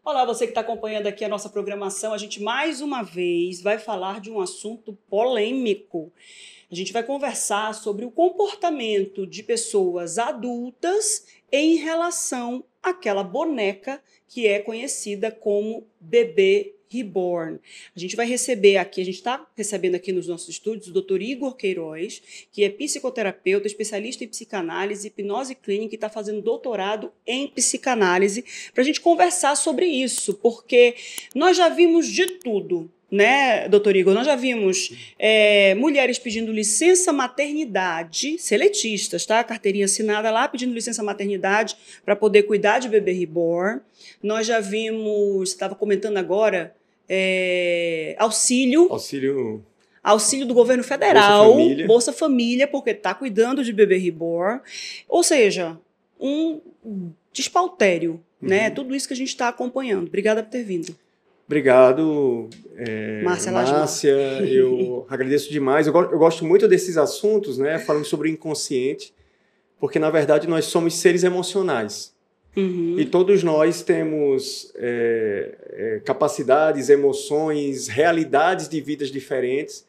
Olá, você que está acompanhando aqui a nossa programação. A gente mais uma vez vai falar de um assunto polêmico. A gente vai conversar sobre o comportamento de pessoas adultas em relação àquela boneca que é conhecida como bebê reborn. A gente vai receber aqui, a gente está recebendo aqui nos nossos estúdios o Dr. Igor Queiroz, que é psicoterapeuta, especialista em psicanálise, hipnose clínica e está fazendo doutorado em psicanálise, para a gente conversar sobre isso, porque nós já vimos de tudo, né, doutor Igor? Nós já vimos mulheres pedindo licença maternidade, seletistas, tá? Carteirinha assinada lá pedindo licença maternidade para poder cuidar de bebê reborn. Nós já vimos, você estava comentando agora, auxílio do governo federal, Bolsa Família, porque está cuidando de bebê reborn. Ou seja, um despautério, né? Tudo isso que a gente está acompanhando. Obrigada por ter vindo. Obrigado, Márcia. Eu agradeço demais. Eu gosto muito desses assuntos, né? Falando sobre o inconsciente, porque, na verdade, nós somos seres emocionais. E todos nós temos capacidades, emoções, realidades de vidas diferentes.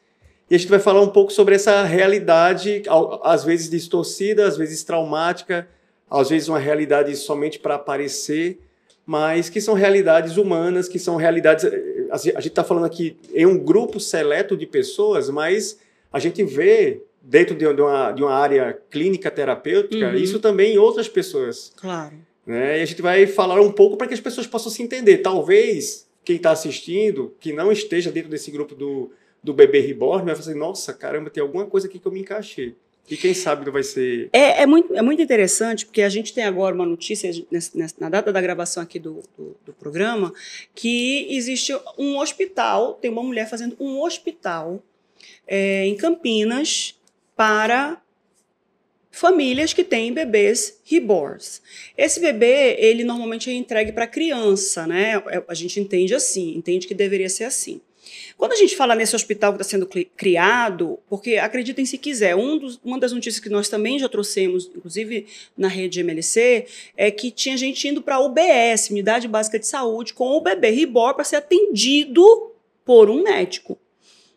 E a gente vai falar um pouco sobre essa realidade, às vezes distorcida, às vezes traumática, às vezes uma realidade somente para aparecer, mas que são realidades humanas, que são realidades... A gente está falando aqui em um grupo seleto de pessoas, mas a gente vê dentro de uma área clínica terapêutica isso também em outras pessoas. Claro. Né? E a gente vai falar um pouco para que as pessoas possam se entender. Talvez quem está assistindo, que não esteja dentro desse grupo do bebê reborn, vai falar assim, nossa, caramba, tem alguma coisa aqui que eu me encaixei. E quem sabe não vai ser... É muito interessante, porque a gente tem agora uma notícia, na data da gravação aqui do programa, que existe um hospital, tem uma mulher fazendo um hospital em Campinas para famílias que têm bebês reborns. Esse bebê, ele normalmente é entregue para criança, né? A gente entende assim, entende que deveria ser assim. Quando a gente fala nesse hospital que está sendo criado, porque acreditem se quiser, uma das notícias que nós também já trouxemos, inclusive na rede MLC, é que tinha gente indo para a UBS, Unidade Básica de Saúde, com o bebê reborn para ser atendido por um médico.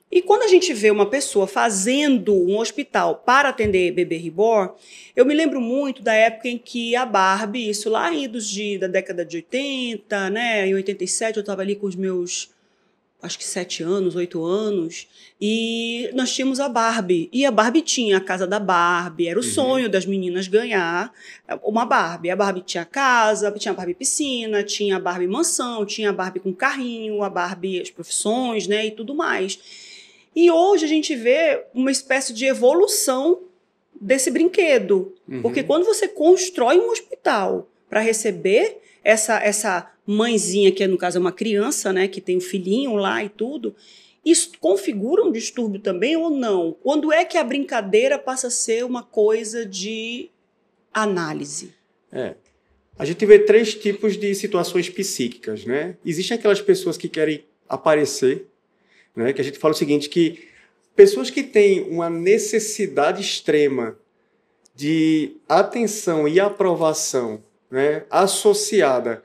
E quando a gente vê uma pessoa fazendo um hospital para atender bebê reborn, eu me lembro muito da época em que a Barbie, isso lá da década de 80, né? Em 87 eu estava ali com os meus, acho que 7 anos, 8 anos, e nós tínhamos a Barbie. E a Barbie tinha a casa da Barbie, era o sonho das meninas ganhar uma Barbie. A Barbie tinha casa, tinha a Barbie piscina, tinha a Barbie mansão, tinha a Barbie com carrinho, a Barbie as profissões, né? E tudo mais. E hoje a gente vê uma espécie de evolução desse brinquedo. Porque quando você constrói um hospital para receber essa mãezinha, que no caso é uma criança, né, que tem um filhinho lá e tudo, isso configura um distúrbio também ou não? Quando é que a brincadeira passa a ser uma coisa de análise? A gente vê 3 tipos de situações psíquicas, né? Existem aquelas pessoas que querem aparecer, né, que a gente fala o seguinte, que pessoas que têm uma necessidade extrema de atenção e aprovação, né, associada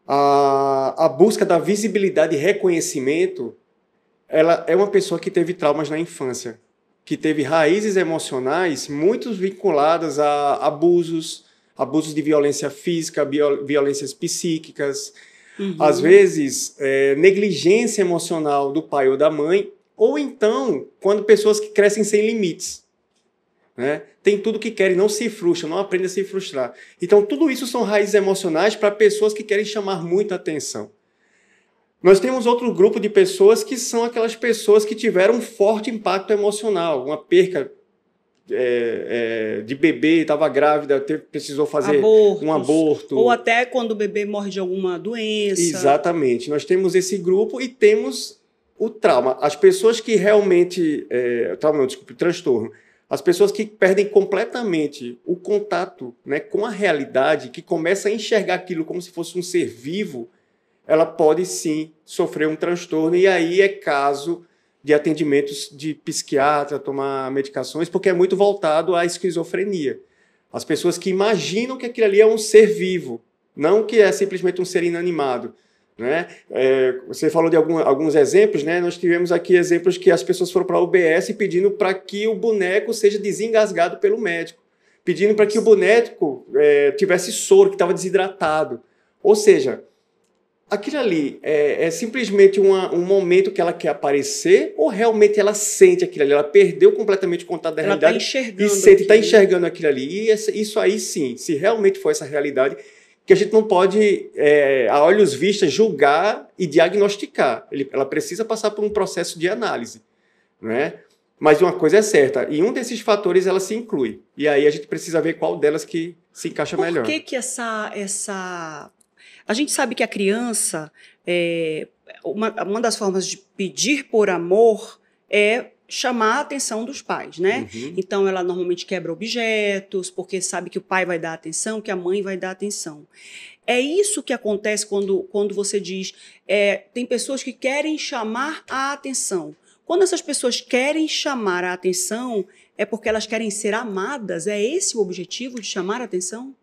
à busca da visibilidade e reconhecimento, ela é uma pessoa que teve traumas na infância, que teve raízes emocionais muito vinculadas a abusos de violência física, violências psíquicas, às vezes, negligência emocional do pai ou da mãe, ou então, quando pessoas que crescem sem limites. Né? Tem tudo que querem, não se frustram, não aprendem a se frustrar. Então, tudo isso são raízes emocionais para pessoas que querem chamar muita atenção. Nós temos outro grupo de pessoas que são aquelas pessoas que tiveram um forte impacto emocional, uma perca de bebê, estava grávida, precisou fazer um aborto. Ou até quando o bebê morre de alguma doença. Exatamente. Nós temos esse grupo e temos o trauma. As pessoas que realmente... transtorno. As pessoas que perdem completamente o contato, né, com a realidade, que começam a enxergar aquilo como se fosse um ser vivo, ela pode sim sofrer um transtorno. E aí é caso de atendimentos de psiquiatra, tomar medicações, porque é muito voltado à esquizofrenia. As pessoas que imaginam que aquilo ali é um ser vivo, não que é simplesmente um ser inanimado. né? Você falou de alguns exemplos, né? Nós tivemos aqui exemplos que as pessoas foram para a UBS pedindo para que o boneco seja desengasgado pelo médico, pedindo para que o boneco tivesse soro, que estava desidratado. Ou seja, aquilo ali é simplesmente um momento que ela quer aparecer ou realmente ela sente aquilo ali?Ela perdeu completamente o contato da realidade e está enxergando aquilo ali. E isso aí sim, se realmente for essa realidade, que a gente não pode, a olhos vistos, julgar e diagnosticar. Ela precisa passar por um processo de análise, né? Mas uma coisa é certa, em um desses fatores ela se inclui. E aí a gente precisa ver qual delas que se encaixa melhor. Por que A gente sabe que a criança, uma das formas de pedir por amor é chamar a atenção dos pais, né? Uhum. Então, ela normalmente quebra objetos, porque sabe que o pai vai dar atenção, que a mãe vai dar atenção. É isso que acontece quando você diz, tem pessoas que querem chamar a atenção. Quando essas pessoas querem chamar a atenção, é porque elas querem ser amadas? É esse o objetivo de chamar a atenção?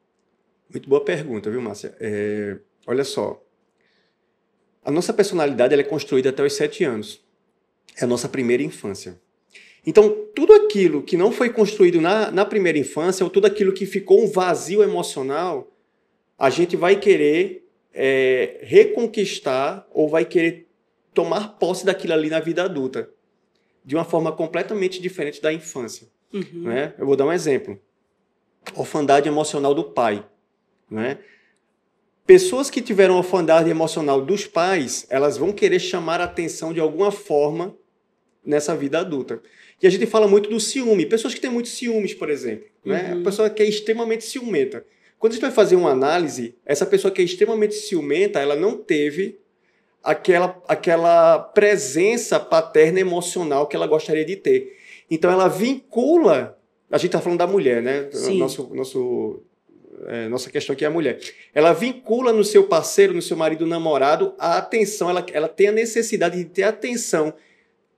Muito boa pergunta, viu, Márcia? Olha só, a nossa personalidade ela é construída até os 7 anos. É a nossa primeira infância. Então, tudo aquilo que não foi construído na primeira infância, ou tudo aquilo que ficou um vazio emocional, a gente vai querer reconquistar ou vai querer tomar posse daquilo ali na vida adulta, de uma forma completamente diferente da infância. Uhum. Né? Eu vou dar um exemplo. Orfandade emocional do pai. Né? Pessoas que tiveram orfandade emocional dos pais, elas vão querer chamar a atenção de alguma forma nessa vida adulta. E a gente fala muito do ciúme. Pessoas que têm muito ciúmes, por exemplo. Né? Uhum. A pessoa que é extremamente ciumenta. Quando a gente vai fazer uma análise, essa pessoa que é extremamente ciumenta, ela não teve aquela presença paterna emocional que ela gostaria de ter. Então ela vincula... A gente está falando da mulher, né? Sim. Nossa questão aqui é a mulher. Ela vincula no seu parceiro, no seu marido, namorado, a atenção. Ela tem a necessidade de ter atenção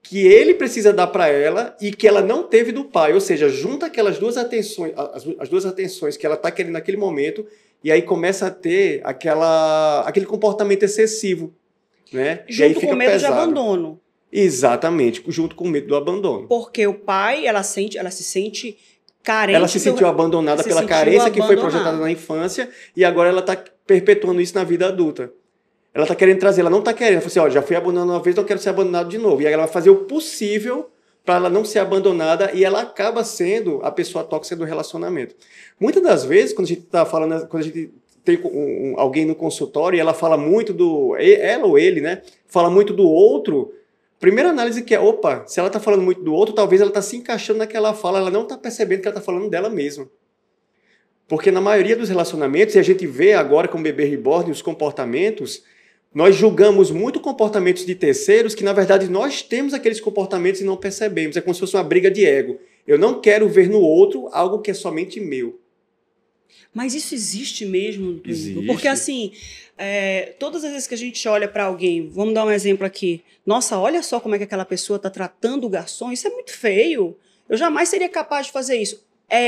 que ele precisa dar para ela e que ela não teve do pai. Ou seja, junta aquelas duas atenções, as duas atenções que ela está querendo naquele momento, e aí começa a ter aquele comportamento excessivo. Né? Junto e aí fica com medo pesado. de abandono. Exatamente, junto com o medo do abandono. Porque o pai, ela se sente carente. Ela se sentiu abandonada pela carência que foi projetada na infância e agora ela está perpetuando isso na vida adulta. Ela está querendo trazer, ela não está querendo. Ela falou assim, já fui abandonada uma vez, não quero ser abandonado de novo. E aí ela vai fazer o possível para ela não ser abandonada e ela acaba sendo a pessoa tóxica do relacionamento. Muitas das vezes, quando a gente está falando, quando a gente tem alguém no consultório e ela fala muito ela ou ele, né? Fala muito do outro. Primeira análise que se ela está falando muito do outro, talvez ela está se encaixando naquela fala, ela não está percebendo que ela está falando dela mesma. Porque na maioria dos relacionamentos, e a gente vê agora com o bebê reborn os comportamentos, nós julgamos muito comportamentos de terceiros que, na verdade, nós temos aqueles comportamentos e não percebemos. É como se fosse uma briga de ego. Eu não quero ver no outro algo que é somente meu. Mas isso existe mesmo? Existe. Porque assim, todas as vezes que a gente olha para alguém, vamos dar um exemplo aqui, nossa, olha só como é que aquela pessoa está tratando o garçom, isso é muito feio, eu jamais seria capaz de fazer isso.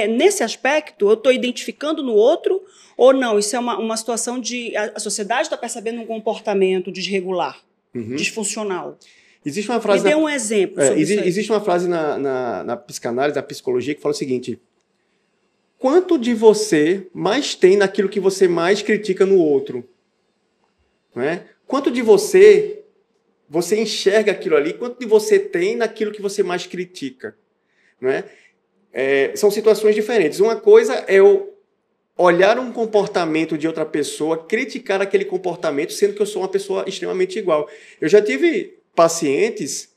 Nesse aspecto, eu estou identificando no outro ou não? Isso é uma situação de... A sociedade está percebendo um comportamento desregular, disfuncional. Existe uma frase... Me dê um exemplo sobre isso aí. Existe uma frase na psicanálise, na psicologia, que fala o seguinte: quanto de você mais tem naquilo que você mais critica no outro? Né? Quanto de você enxerga aquilo ali? Quanto de você tem naquilo que você mais critica? Né? São situações diferentes. Uma coisa é eu olhar um comportamento de outra pessoa, criticar aquele comportamento, sendo que eu sou uma pessoa extremamente igual. Eu já tive pacientes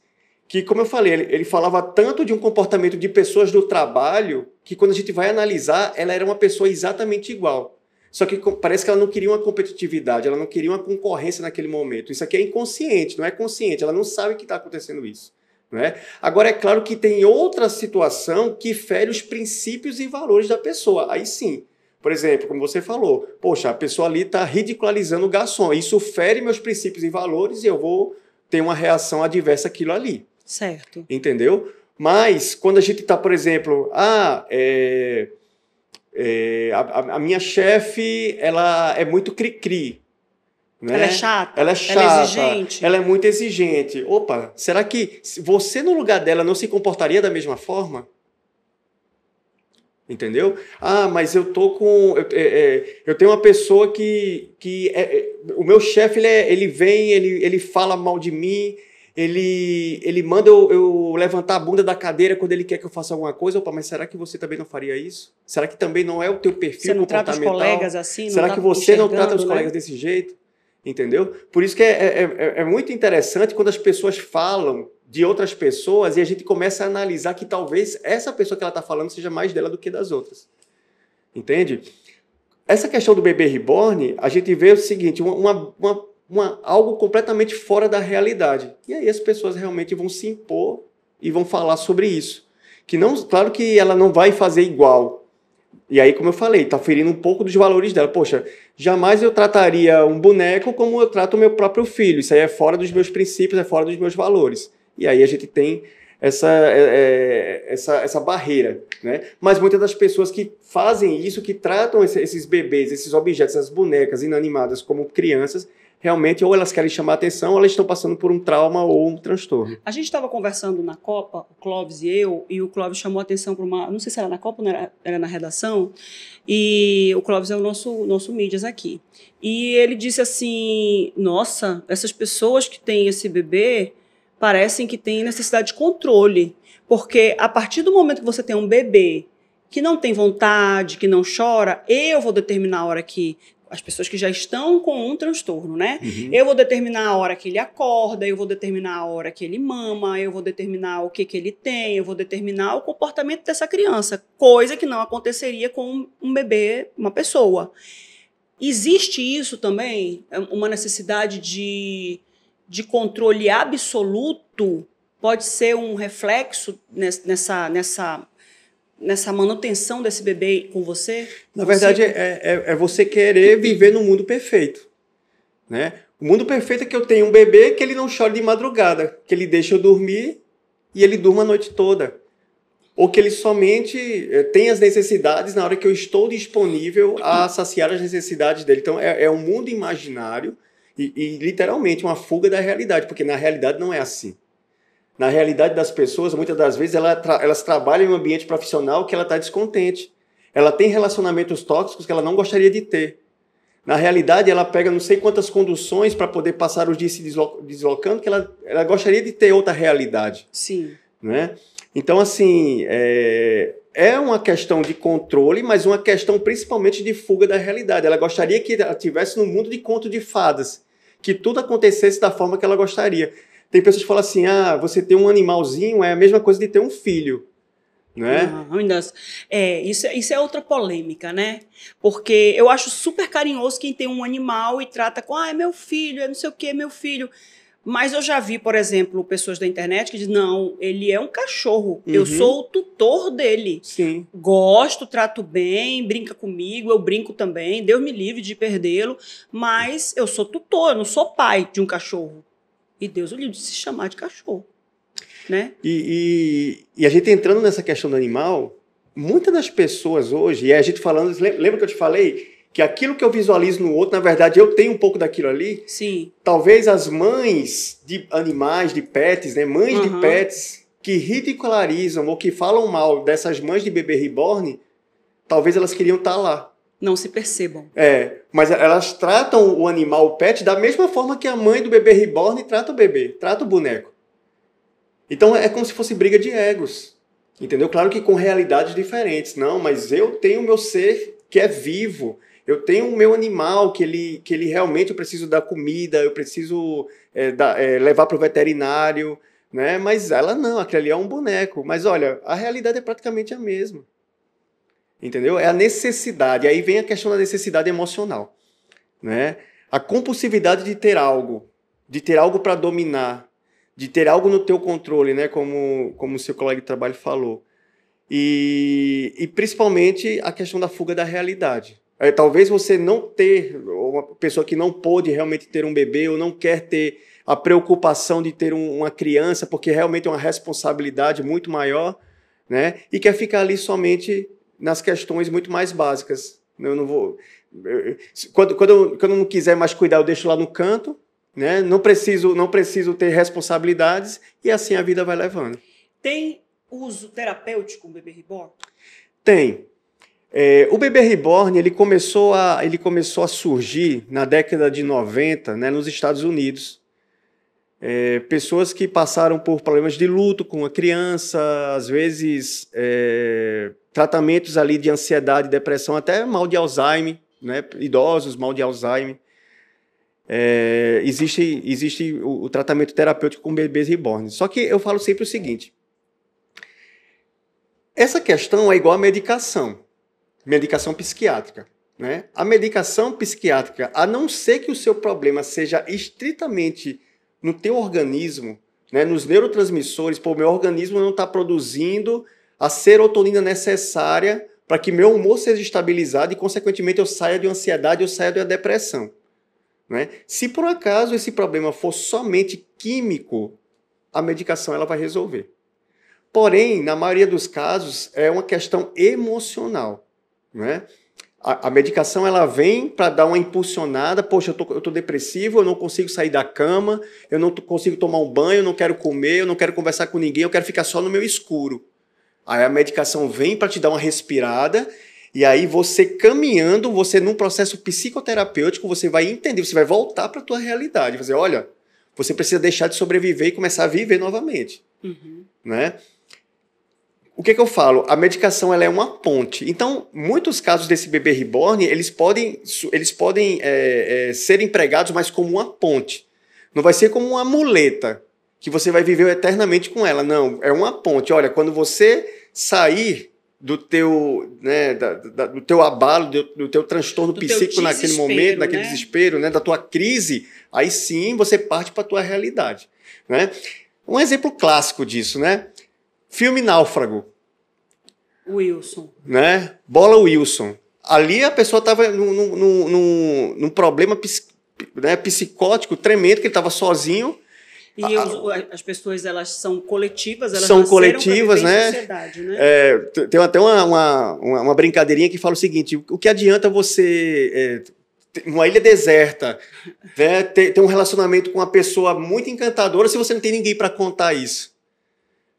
que, como eu falei, ele falava tanto de um comportamento de pessoas do trabalho que, quando a gente vai analisar, ela era uma pessoa exatamente igual. Só que parece que ela não queria uma competitividade, ela não queria uma concorrência naquele momento. Isso aqui é inconsciente, não é consciente, ela não sabe que está acontecendo isso. Não é? Agora, é claro que tem outra situação que fere os princípios e valores da pessoa. Aí sim, por exemplo, como você falou, poxa, a pessoa ali está ridicularizando o garçom, isso fere meus princípios e valores e eu vou ter uma reação adversa àquilo ali. Certo. Entendeu? Mas, quando a gente está, por exemplo, a minha chefe, ela é muito cri-cri, Né? Ela é chata? Ela é chata. Ela é exigente? Ela é muito exigente. Opa, será que você no lugar dela não se comportaria da mesma forma? Entendeu? Ah, mas eu tô com... Eu tenho uma pessoa o meu chefe, ele vem, ele fala mal de mim, ele manda eu levantar a bunda da cadeira quando ele quer que eu faça alguma coisa. Opa, mas será que você também não faria isso? Será que também não é o teu perfil Você não comportamental? trata os colegas assim? Será que você não trata os né? colegas desse jeito? Entendeu? Por isso que é muito interessante quando as pessoas falam de outras pessoas e a gente começa a analisar que talvez essa pessoa que ela está falando seja mais dela do que das outras. Entende? Essa questão do bebê reborn, a gente vê o seguinte, algo completamente fora da realidade. E aí as pessoas realmente vão se impor e vão falar sobre isso. Claro que ela não vai fazer igual. E aí, como eu falei, está ferindo um pouco dos valores dela. Poxa, jamais eu trataria um boneco como eu trato o meu próprio filho. Isso aí é fora dos meus princípios, é fora dos meus valores. E aí a gente tem essa barreira, né? Mas muitas das pessoas que fazem isso, que tratam esses bebês, esses objetos, essas bonecas inanimadas como crianças, realmente ou elas querem chamar atenção ou elas estão passando por um trauma ou um transtorno. A gente estava conversando na Copa, o Clóvis e eu, e o Clóvis chamou a atenção para não sei se era na Copa ou era na redação, e o Clóvis é o nosso mídias aqui. E ele disse assim, nossa, essas pessoas que têm esse bebê parecem que têm necessidade de controle, porque a partir do momento que você tem um bebê que não tem vontade, que não chora, eu vou determinar a hora que as pessoas que já estão com um transtorno, né? Uhum. Eu vou determinar a hora que ele acorda, eu vou determinar a hora que ele mama, eu vou determinar o que ele tem, eu vou determinar o comportamento dessa criança, coisa que não aconteceria com um bebê, uma pessoa. Existe isso também? Uma necessidade de controle absoluto? Pode ser um reflexo nessa manutenção desse bebê com você? Na verdade, é você querer viver no mundo perfeito, né? O mundo perfeito é que eu tenho um bebê que ele não chora de madrugada, que ele deixa eu dormir e ele durma a noite toda. Ou que ele somente tem as necessidades na hora que eu estou disponível a saciar as necessidades dele. Então, é um mundo imaginário e literalmente uma fuga da realidade, porque na realidade não é assim. Na realidade das pessoas, muitas das vezes, elas trabalham em um ambiente profissional que ela está descontente. Ela tem relacionamentos tóxicos que ela não gostaria de ter. Na realidade, ela pega não sei quantas conduções para poder passar os dias se deslocando, que ela gostaria de ter outra realidade. Sim. Né? Então, assim, é uma questão de controle, mas uma questão principalmente de fuga da realidade. Ela gostaria que ela estivesse no mundo de conto de fadas, que tudo acontecesse da forma que ela gostaria. Tem pessoas que falam assim, você ter um animalzinho é a mesma coisa de ter um filho, né? Isso é outra polêmica, né? Porque eu acho super carinhoso quem tem um animal e trata com, é meu filho, é não sei o que, é meu filho. Mas eu já vi, por exemplo, pessoas da internet que dizem, não, ele é um cachorro, eu sou o tutor dele. Sim. Gosto, trato bem, brinca comigo, eu brinco também, Deus me livre de perdê-lo, mas eu sou tutor, eu não sou pai de um cachorro. E Deus o livre de se chamar de cachorro, né? E a gente entrando nessa questão do animal, muitas das pessoas hoje, e a gente falando, lembra que eu te falei que aquilo que eu visualizo no outro, na verdade, eu tenho um pouco daquilo ali? Sim. Talvez as mães de animais, de pets, né? Mães de pets que ridicularizam ou que falam mal dessas mães de bebê reborn, talvez elas queriam estar lá. Não se percebam. Mas elas tratam o animal, o pet, da mesma forma que a mãe do bebê reborn trata o bebê, trata o boneco. Então é como se fosse briga de egos, entendeu? Claro que com realidades diferentes. Não, mas eu tenho o meu ser que é vivo, eu tenho o meu animal que ele realmente eu preciso dar comida, eu preciso levar para o veterinário, né? Mas ela não, aquele ali é um boneco. Mas olha, a realidade é praticamente a mesma. Entendeu? É a necessidade. Aí vem a questão da necessidade emocional, né? A compulsividade de ter algo para dominar, de ter algo no teu controle, né? Como o seu colega de trabalho falou. E principalmente a questão da fuga da realidade. Talvez você não ter, uma pessoa que não pôde realmente ter um bebê ou não quer ter a preocupação de ter uma criança, porque realmente é uma responsabilidade muito maior, né? E quer ficar ali somente nas questões muito mais básicas. Eu não vou... Quando eu não quiser mais cuidar, eu deixo lá no canto, né? Não preciso ter responsabilidades, e assim a vida vai levando. Tem uso terapêutico o bebê reborn? Tem. O bebê reborn ele começou a surgir na década de 90, né, nos Estados Unidos. Pessoas que passaram por problemas de luto com a criança, às vezes tratamentos ali de ansiedade, depressão, até mal de Alzheimer, né, idosos, mal de Alzheimer. Existe o tratamento terapêutico com bebês reborn. Só que eu falo sempre o seguinte: essa questão é igual à medicação psiquiátrica, né? A medicação psiquiátrica, a não ser que o seu problema seja estritamente no teu organismo, né, nos neurotransmissores, o meu organismo não está produzindo a serotonina necessária para que meu humor seja estabilizado e, consequentemente, eu saia de uma ansiedade, eu saia de uma depressão, né? Se por acaso esse problema for somente químico, a medicação ela vai resolver. Porém, na maioria dos casos, é uma questão emocional, né? A medicação ela vem para dar uma impulsionada. Poxa, eu tô depressivo, eu não consigo sair da cama, eu não consigo tomar um banho, eu não quero comer, eu não quero conversar com ninguém, eu quero ficar só no meu escuro. Aí a medicação vem para te dar uma respirada, e aí você caminhando, você num processo psicoterapêutico, você vai entender, você vai voltar para a tua realidade. Você, olha, você precisa deixar de sobreviver e começar a viver novamente. Né? O que eu falo? A medicação ela é uma ponte. Então, muitos casos desse bebê reborn, eles podem ser empregados mais como uma ponte. Não vai ser como uma muleta, que você vai viver eternamente com ela. Não, é uma ponte. Olha, quando você sair do teu, né, do teu abalo, do teu transtorno psíquico naquele momento, naquele desespero, né, da tua crise, aí sim você parte para a tua realidade. Né? Um exemplo clássico disso, né? Filme Náufrago. Wilson. Né? Bola Wilson. Ali a pessoa estava num problema psicótico tremendo, que ele estava sozinho. E as pessoas, elas são coletivas, elas são coletivas, né? Em sociedade, né? Tem até uma brincadeirinha que fala o seguinte: o que adianta você... numa ilha deserta, né, ter um relacionamento com uma pessoa muito encantadora se você não tem ninguém para contar isso.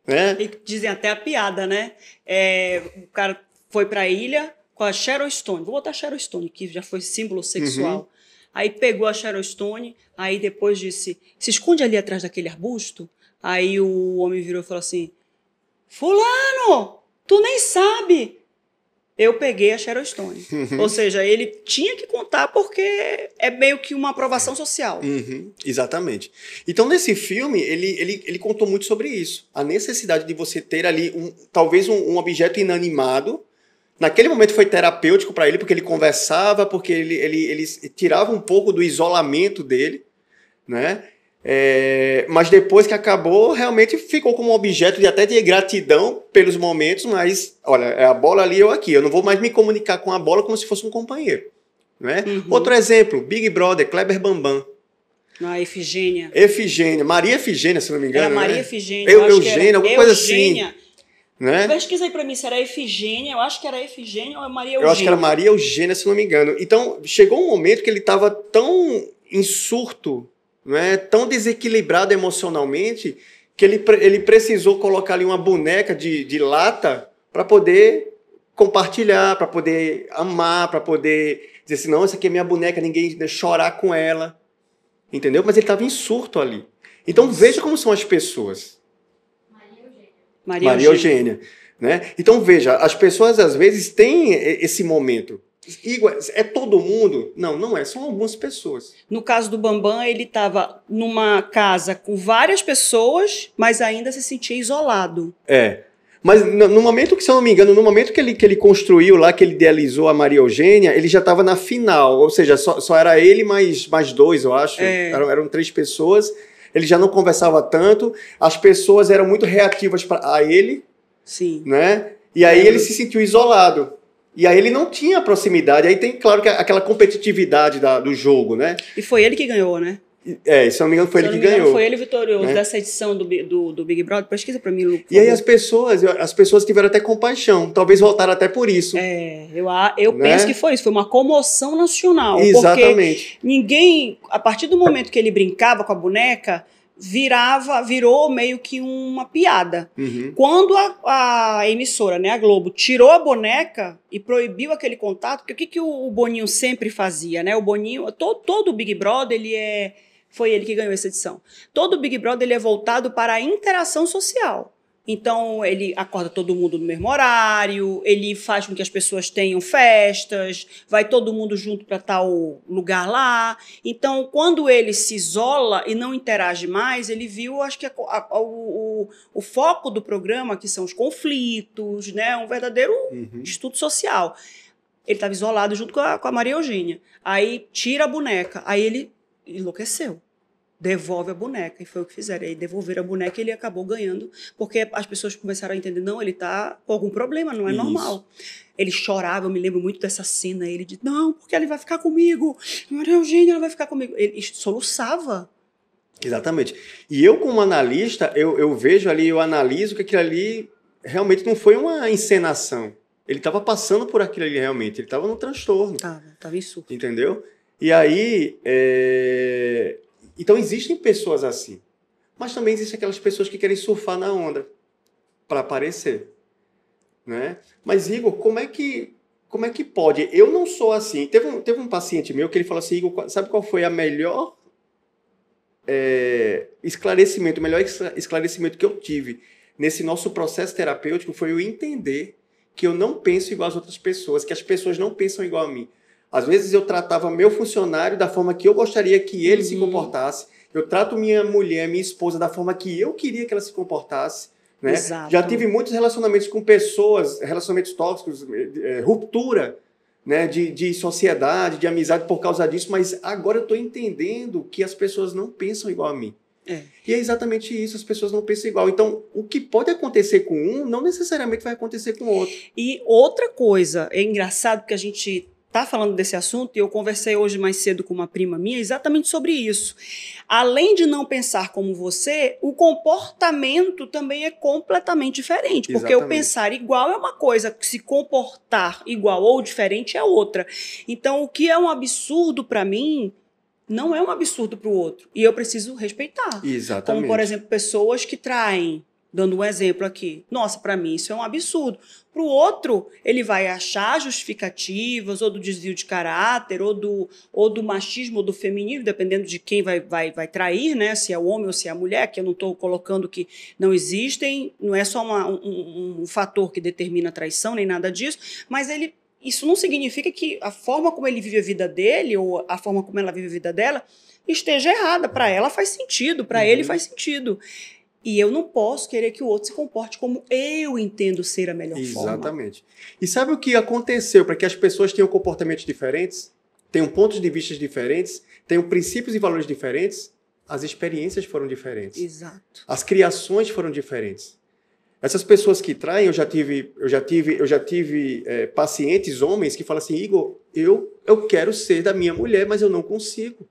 Né? E dizem até a piada, né? O cara foi para a ilha com a Sharon Stone. Vou botar a Sharon Stone, que já foi símbolo sexual. Aí pegou a Sharon Stone, aí depois disse, se esconde ali atrás daquele arbusto. Aí o homem virou e falou assim, fulano, tu nem sabe. Eu peguei a Sharon Stone. Ou seja, ele tinha que contar porque é meio que uma aprovação social. Exatamente. Então, nesse filme, ele contou muito sobre isso. A necessidade de você ter ali, talvez um objeto inanimado. Naquele momento foi terapêutico para ele, porque ele conversava, porque ele tirava um pouco do isolamento dele, né? Mas depois que acabou, realmente ficou como um objeto até de gratidão pelos momentos, mas, olha, é a bola ali, eu aqui. Eu não vou mais me comunicar com a bola como se fosse um companheiro. Né? Outro exemplo, Big Brother, Kleber Bambam. Efigênia. Maria Efigênia, se não me engano. Era Maria né? Efigênia. Eugênia, alguma coisa assim. Né? Pesquisa aí pra mim se era Efigênia, eu acho que era Efigênia ou é Maria Eugênia. Eu acho que era Maria Eugênia, se não me engano. Então, chegou um momento que ele estava tão em surto, né, tão desequilibrado emocionalmente, que ele precisou colocar ali uma boneca de lata para poder compartilhar, para poder amar, para poder dizer assim, não, essa aqui é minha boneca, ninguém chorar com ela. Entendeu? Mas ele estava em surto ali. Então, veja como são as pessoas. Maria Eugênia. Né? Então, veja, as pessoas às vezes têm esse momento. Igor, é todo mundo? Não é. São algumas pessoas. No caso do Bambam, ele estava numa casa com várias pessoas, mas ainda se sentia isolado. Mas no momento que, se eu não me engano, no momento que ele construiu lá, que ele idealizou a Maria Eugênia, ele já estava na final. Ou seja, só era ele mais dois, eu acho. Eram 3 pessoas. Ele já não conversava tanto. As pessoas eram muito reativas a ele. Sim. Né? E aí ele se sentiu isolado. E aí ele não tinha proximidade. Aí tem, claro, que aquela competitividade do jogo, né? E foi ele que ganhou, né? Se não me engano, foi ele que ganhou. Foi ele vitorioso, né? Dessa edição do Big Brother. Pesquisa pra mim, Lu. E aí as pessoas tiveram até compaixão. Talvez voltaram até por isso. Eu penso que foi isso. Foi uma comoção nacional. Exatamente. Porque ninguém, a partir do momento que ele brincava com a boneca, virou meio que uma piada. Uhum. Quando a emissora, né, a Globo, tirou a boneca e proibiu aquele contato, porque o que o Boninho sempre fazia, né? O Boninho, todo o Big Brother, foi ele que ganhou essa edição. Todo o Big Brother ele é voltado para a interação social. Então, ele acorda todo mundo no mesmo horário, ele faz com que as pessoas tenham festas, vai todo mundo junto para tal lugar lá. Então, quando ele se isola e não interage mais, ele viu, acho que o foco do programa, que são os conflitos, né? Um verdadeiro estudo social. Ele estava isolado junto com a Maria Eugênia. Aí, tira a boneca. Aí, ele enlouqueceu. Devolve a boneca, e foi o que fizeram. Aí devolveram a boneca e ele acabou ganhando, porque as pessoas começaram a entender, não, ele tá com algum problema, não é normal. Ele chorava, eu me lembro muito dessa cena, ele disse, não, porque ele vai ficar comigo, Maria Eugênia, ela vai ficar comigo. Ele soluçava. Exatamente. E eu, como analista, eu vejo ali, eu analiso que aquilo ali realmente não foi uma encenação. Ele estava passando por aquilo ali realmente, ele estava no transtorno. Estava em surto. Entendeu? E aí... Então, existem pessoas assim. Mas também existem aquelas pessoas que querem surfar na onda para aparecer. Né? Mas, Igor, como é que pode? Eu não sou assim. Teve um paciente meu que ele falou assim, Igor, sabe qual foi a melhor esclarecimento que eu tive nesse nosso processo terapêutico foi eu entender que eu não penso igual às outras pessoas, que as pessoas não pensam igual a mim. Às vezes eu tratava meu funcionário da forma que eu gostaria que ele se comportasse. Eu trato minha mulher, minha esposa, da forma que eu queria que ela se comportasse. Né? Exato. Já tive muitos relacionamentos com pessoas, relacionamentos tóxicos, ruptura, né? de sociedade, de amizade por causa disso, mas agora eu estou entendendo que as pessoas não pensam igual a mim. E é exatamente isso, as pessoas não pensam igual. Então, o que pode acontecer com um, não necessariamente vai acontecer com o outro. E outra coisa, é engraçado que a gente está falando desse assunto, e eu conversei hoje mais cedo com uma prima minha exatamente sobre isso. Além de não pensar como você, o comportamento também é completamente diferente. Porque o pensar igual é uma coisa, se comportar igual ou diferente é outra. Então, o que é um absurdo para mim, não é um absurdo para o outro. E eu preciso respeitar. Exatamente. Como, por exemplo, pessoas que traem. Dando um exemplo aqui. Nossa, para mim isso é um absurdo. Para o outro, ele vai achar justificativas ou do desvio de caráter, ou do machismo ou do feminismo, dependendo de quem vai trair, né? Se é o homem ou se é a mulher, que eu não estou colocando que não existem, não é só um fator que determina a traição, nem nada disso, mas isso não significa que a forma como ele vive a vida dele, ou a forma como ela vive a vida dela, esteja errada. Para ela faz sentido, para ele faz sentido. E eu não posso querer que o outro se comporte como eu entendo ser a melhor forma. Exatamente. E sabe o que aconteceu para que as pessoas tenham comportamentos diferentes, tenham pontos de vista diferentes, tenham princípios e valores diferentes? As experiências foram diferentes. Exato. As criações foram diferentes. Essas pessoas que traem, eu já tive pacientes, homens, que falam assim, Igor, eu quero ser da minha mulher, mas eu não consigo.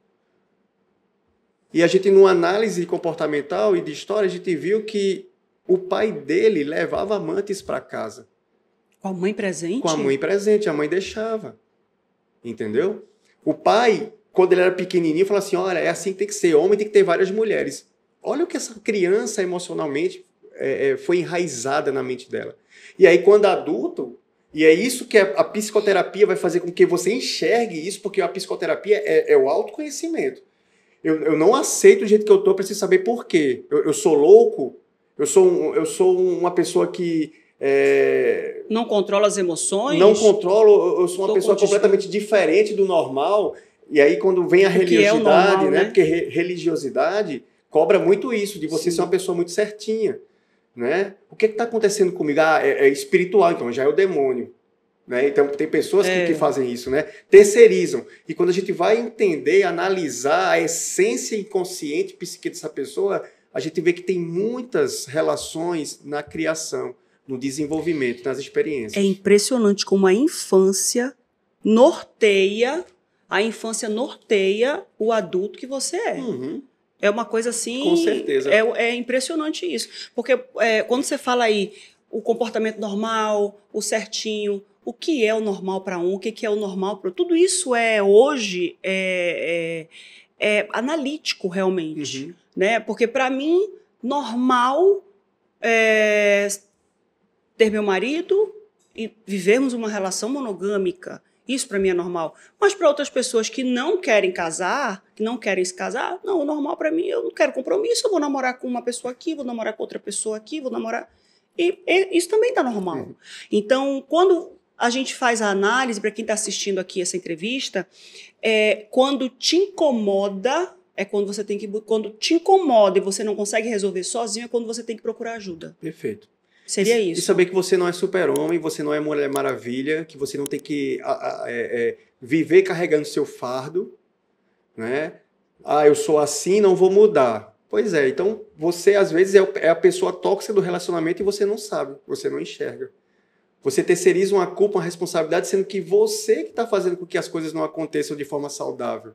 E a gente, numa análise comportamental e de história, a gente viu que o pai dele levava amantes para casa. Com a mãe presente? Com a mãe presente, a mãe deixava. Entendeu? O pai, quando ele era pequenininho, falava assim, olha, é assim que tem que ser, homem tem que ter várias mulheres. Olha o que essa criança emocionalmente foi enraizada na mente dela. E aí, quando adulto, e é isso que a psicoterapia vai fazer com que você enxergue isso, porque a psicoterapia é o autoconhecimento. Eu não aceito do jeito que eu tô, preciso saber por quê. Eu sou louco, eu sou uma pessoa que... não controla as emoções? Não controlo, eu sou uma pessoa completamente diferente do normal. E aí quando vem a religiosidade, normal, né? Porque religiosidade cobra muito isso, de você ser uma pessoa muito certinha. Né? O que está acontecendo comigo? É espiritual, então já é o demônio. Né? Então, tem pessoas que fazem isso, né? Terceirizam. E quando a gente vai entender, analisar a essência inconsciente psíquica dessa pessoa, a gente vê que tem muitas relações na criação, no desenvolvimento, nas experiências. É impressionante como a infância norteia A infância norteia o adulto que você é. Uhum. É uma coisa assim... Com certeza. É impressionante isso. Porque quando você fala aí o comportamento normal, o certinho, o que é o normal para um, o que é o normal para outro, tudo isso hoje é analítico realmente. Uhum. Né? Porque para mim, normal é ter meu marido e vivermos uma relação monogâmica. Isso para mim é normal. Mas para outras pessoas que não querem casar, que não querem se casar, não, o normal para mim, eu não quero compromisso, eu vou namorar com uma pessoa aqui, vou namorar com outra pessoa aqui, vou namorar... E isso também está normal. Uhum. Então, quando a gente faz a análise, para quem está assistindo aqui essa entrevista, quando te incomoda, quando te incomoda e você não consegue resolver sozinho, é quando você tem que procurar ajuda. Perfeito. Seria isso. E saber que você não é super-homem, você não é Mulher Maravilha, que você não tem que viver carregando seu fardo, né? Eu sou assim, não vou mudar. Pois é, então você às vezes é a pessoa tóxica do relacionamento e você não sabe, você não enxerga. Você terceiriza uma culpa, uma responsabilidade, sendo que você que está fazendo com que as coisas não aconteçam de forma saudável,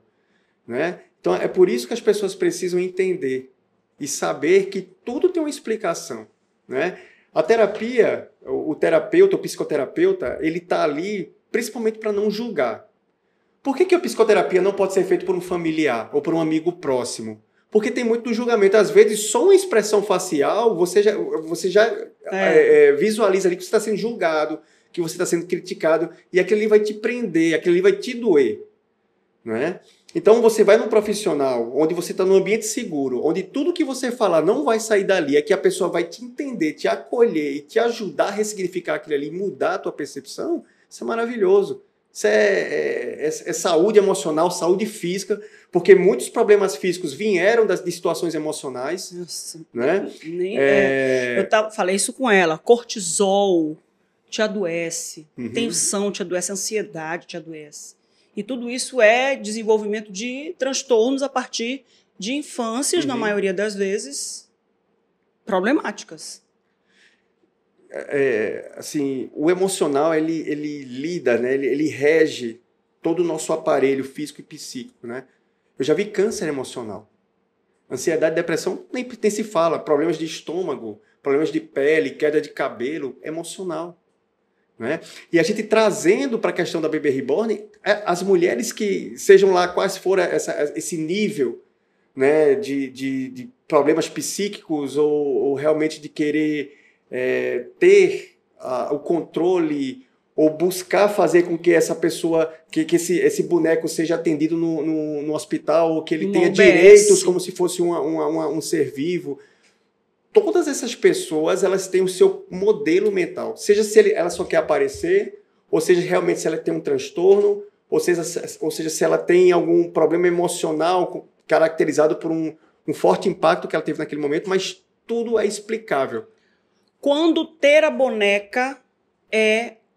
né? Então é por isso que as pessoas precisam entender e saber que tudo tem uma explicação, né? A terapia, o terapeuta, o psicoterapeuta, ele está ali principalmente para não julgar. Por que a psicoterapia não pode ser feita por um familiar ou por um amigo próximo? Porque tem muito do julgamento. Às vezes, só uma expressão facial, você já visualiza ali que você está sendo julgado, que você está sendo criticado, e aquilo ali vai te prender, aquilo ali vai te doer. Não é? Então você vai num profissional onde você está num ambiente seguro, onde tudo que você falar não vai sair dali, é que a pessoa vai te entender, te acolher e te ajudar a ressignificar aquilo ali, mudar a tua percepção. Isso é maravilhoso. Isso é saúde emocional, saúde física, porque muitos problemas físicos vieram de situações emocionais. Nossa, né? Eu falei isso com ela. Cortisol te adoece, tensão te adoece, ansiedade te adoece. E tudo isso é desenvolvimento de transtornos a partir de infâncias, na maioria das vezes, problemáticas. Assim, o emocional, ele lida, né? Ele rege todo o nosso aparelho físico e psíquico, né? Eu já vi câncer emocional. Ansiedade, depressão, nem se fala. Problemas de estômago, problemas de pele, queda de cabelo, emocional. Né? E a gente trazendo para a questão da bebê reborn, as mulheres que sejam lá quais for esse nível, né, de problemas psíquicos ou realmente de querer ter o controle ou buscar fazer com que essa pessoa, que esse boneco seja atendido no hospital, ou que ele tenha direitos como se fosse um ser vivo. Todas essas pessoas, elas têm o seu modelo mental. Seja se ela só quer aparecer, ou seja, realmente se ela tem um transtorno, ou seja se ela tem algum problema emocional caracterizado por um forte impacto que ela teve naquele momento, mas tudo é explicável. Quando ter a boneca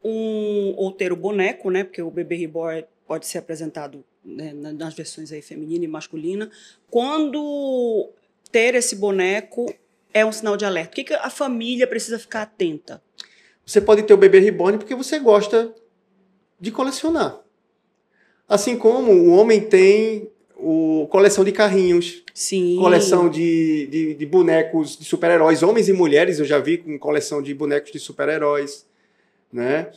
ou ter o boneco, né? Porque o bebê reborn pode ser apresentado, né, nas versões aí feminina e masculina. Quando ter esse boneco é um sinal de alerta. O que a família precisa ficar atenta? Você pode ter o bebê reborn porque você gosta de colecionar. Assim como o homem tem coleção de carrinhos, sim, coleção de bonecos de super-heróis, homens e mulheres, eu já vi com coleção de bonecos de super-heróis. Né?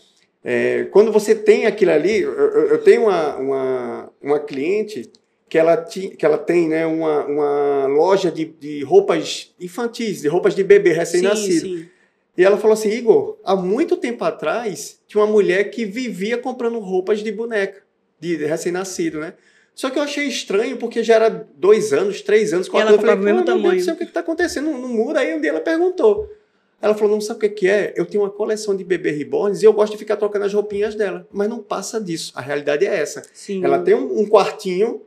Quando você tem aquilo ali, eu tenho uma cliente que ela tem, né, uma loja de roupas infantis, de roupas de bebê recém-nascido. E ela falou assim, Igor, há muito tempo atrás, tinha uma mulher que vivia comprando roupas de boneca, de recém-nascido, né? Só que eu achei estranho, porque já era 2 anos, 3 anos, 4 anos. Eu falei, meu Deus do céu, o que está acontecendo? Não muda. Aí um dia ela perguntou. Ela falou, não sabe o que é? Eu tenho uma coleção de bebê reborns e eu gosto de ficar trocando as roupinhas dela. Mas não passa disso. A realidade é essa. Sim. Ela tem um quartinho,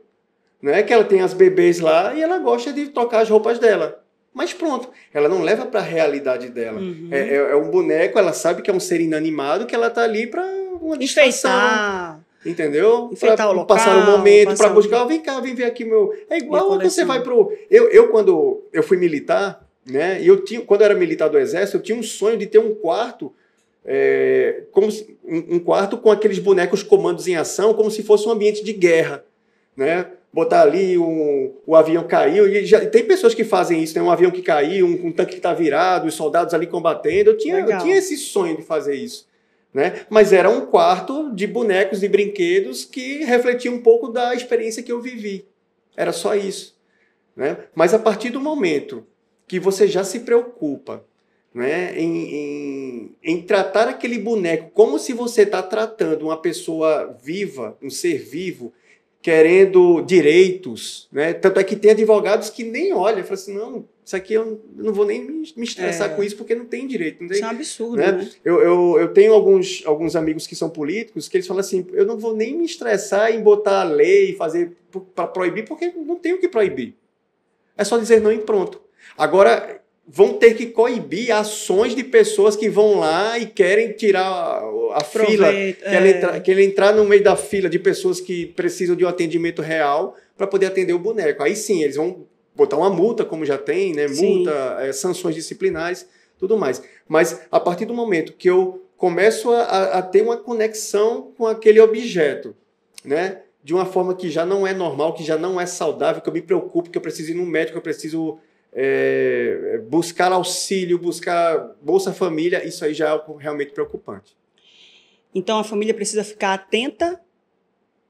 né, que ela tem as bebês lá e ela gosta de trocar as roupas dela. Mas pronto, ela não leva para a realidade dela. É um boneco, ela sabe que é um ser inanimado, que ela tá ali para uma distração. Enfeitar. Entendeu? Enfeitar o local, passar um momento, para buscar, vem cá, vem ver aqui meu... É igual quando você vai pro... Quando eu fui militar, né, e quando eu era militar do Exército, eu tinha um sonho de ter um quarto como um quarto com aqueles bonecos comandos em ação, como se fosse um ambiente de guerra, né? Botar ali o avião caiu, e tem pessoas que fazem isso, né? Um avião que caiu, um tanque que está virado, os soldados ali combatendo. Eu tinha esse sonho de fazer isso, né? Mas era um quarto de bonecos e brinquedos que refletia um pouco da experiência que eu vivi. Era só isso, né? Mas a partir do momento que você já se preocupa, né, em tratar aquele boneco como se você está tratando uma pessoa viva, um ser vivo, querendo direitos, né? Tanto é que tem advogados que nem olham, falam assim, não, isso aqui eu não vou nem me estressar com isso, porque não tem direito. Não tem, isso é um absurdo, né? Eu tenho alguns amigos que são políticos que eles falam assim, eu não vou nem me estressar em botar a lei, fazer para proibir, porque não tem o que proibir. É só dizer não e pronto. Agora, vão ter que coibir ações de pessoas que vão lá e querem tirar a fila, querem entrar no meio da fila de pessoas que precisam de um atendimento real para poder atender o boneco. Aí sim, eles vão botar uma multa, como já tem, né? Multa, sanções disciplinares, tudo mais. Mas a partir do momento que eu começo a ter uma conexão com aquele objeto, né? De uma forma que já não é normal, que já não é saudável, que eu me preocupo, que eu preciso ir no médico, eu preciso buscar auxílio, buscar Bolsa Família, isso aí já é algo realmente preocupante. Então a família precisa ficar atenta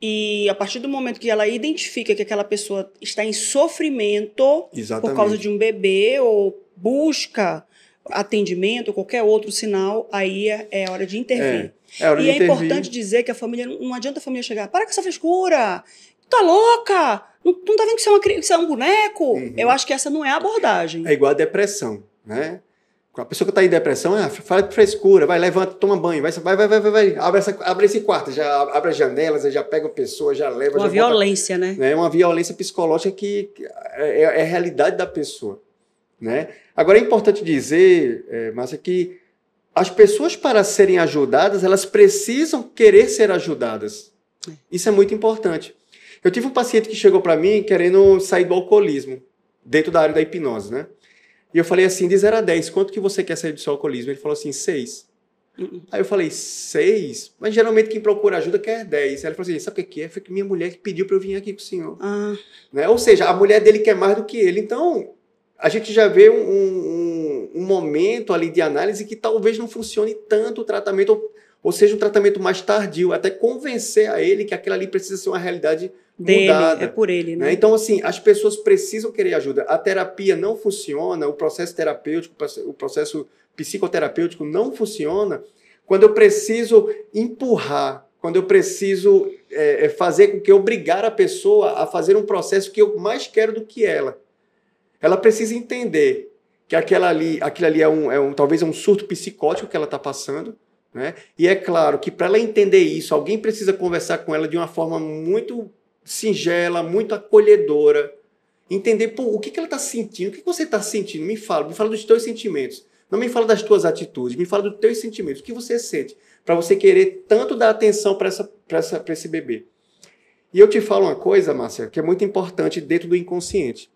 e a partir do momento que ela identifica que aquela pessoa está em sofrimento por causa de um bebê ou busca atendimento ou qualquer outro sinal, aí é hora de intervir. E é importante dizer que a família, não adianta a família chegar, para com essa frescura, tá louca, não tá vendo que isso é um boneco? Uhum. Eu acho que essa não é a abordagem. É igual a depressão, né? A pessoa que está em depressão, fala de frescura, vai, levanta, toma banho, vai, abre esse quarto, já abre as janelas, já pega a pessoa, já leva. Uma violência, bota, né? Uma violência psicológica que é a realidade da pessoa, né? Agora é importante dizer, Márcia, que as pessoas, para serem ajudadas, elas precisam querer ser ajudadas. Isso é muito importante. Eu tive um paciente que chegou para mim querendo sair do alcoolismo, dentro da área da hipnose, né? E eu falei assim, de 0 a 10, quanto que você quer sair do seu alcoolismo? Ele falou assim, 6. Aí eu falei, 6? Mas geralmente quem procura ajuda quer 10. Aí ele falou assim, sabe o que é? Foi que minha mulher que pediu para eu vir aqui com o senhor. Né? Ou seja, a mulher dele quer mais do que ele. Então, a gente já vê um momento ali de análise que talvez não funcione tanto o tratamento, ou seja, um tratamento mais tardio, até convencer a ele que aquilo ali precisa ser uma realidade mudada. É por ele, né? Então, assim, as pessoas precisam querer ajuda. A terapia não funciona, o processo terapêutico, o processo psicoterapêutico não funciona quando eu preciso empurrar, quando eu preciso fazer com que obrigar a pessoa a fazer um processo que eu mais quero do que ela. Ela precisa entender que aquilo ali talvez é um surto psicótico que ela está passando, né? E é claro que para ela entender isso, alguém precisa conversar com ela de uma forma muito singela, muito acolhedora, entender o que ela está sentindo, o que você está sentindo, me fala dos teus sentimentos, não me fala das tuas atitudes, me fala dos teus sentimentos, o que você sente, para você querer tanto dar atenção para esse bebê. E eu te falo uma coisa, Márcia, que é muito importante dentro do inconsciente.